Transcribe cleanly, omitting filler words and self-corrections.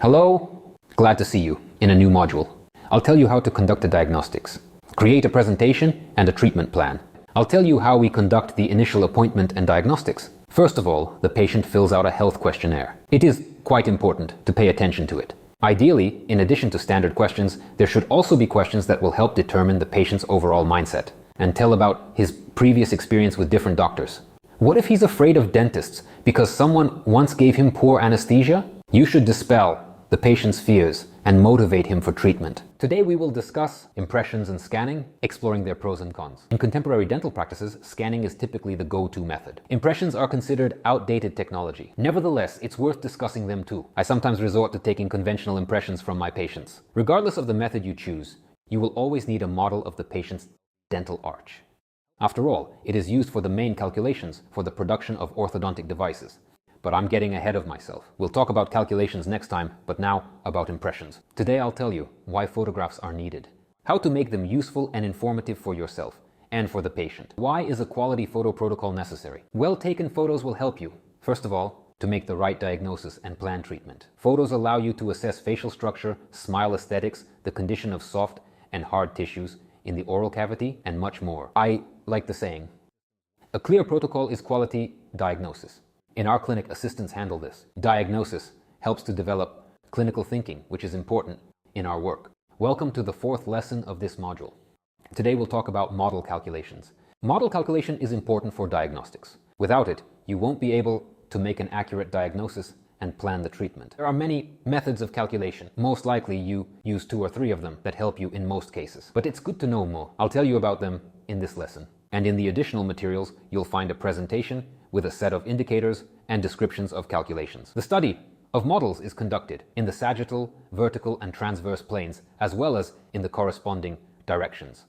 Hello, glad to see you in a new module. I'll tell you how to conduct the diagnostics, create a presentation and a treatment plan. I'll tell you how we conduct the initial appointment and diagnostics. First of all, the patient fills out a health questionnaire. It is quite important to pay attention to it. Ideally, in addition to standard questions, there should also be questions that will help determine the patient's overall mindset and tell about his previous experience with different doctors. What if he's afraid of dentists because someone once gave him poor anesthesia? You should dispel the patient's fears and motivate him for treatment. Today we will discuss impressions and scanning, exploring their pros and cons. In contemporary dental practices, scanning is typically the go-to method. Impressions are considered outdated technology. Nevertheless, it's worth discussing them too. I sometimes resort to taking conventional impressions from my patients. Regardless of the method you choose, you will always need a model of the patient's dental arch. After all, it is used for the main calculations for the production of orthodontic devices. But I'm getting ahead of myself. We'll talk about calculations next time, but now about impressions. Today I'll tell you why photographs are needed, how to make them useful and informative for yourself and for the patient. Why is a quality photo protocol necessary? Well-taken photos will help you, first of all, to make the right diagnosis and plan treatment. Photos allow you to assess facial structure, smile aesthetics, the condition of soft and hard tissues in the oral cavity, and much more. I like the saying, a clear protocol is quality diagnosis. In our clinic, assistants handle this. Diagnosis helps to develop clinical thinking, which is important in our work. Welcome to the fourth lesson of this module. Today we'll talk about model calculations. Model calculation is important for diagnostics. Without it, you won't be able to make an accurate diagnosis and plan the treatment. There are many methods of calculation. Most likely you use 2 or 3 of them that help you in most cases. But it's good to know more. I'll tell you about them in this lesson. And in the additional materials, you'll find a presentation with a set of indicators and descriptions of calculations. The study of models is conducted in the sagittal, vertical, and transverse planes, as well as in the corresponding directions.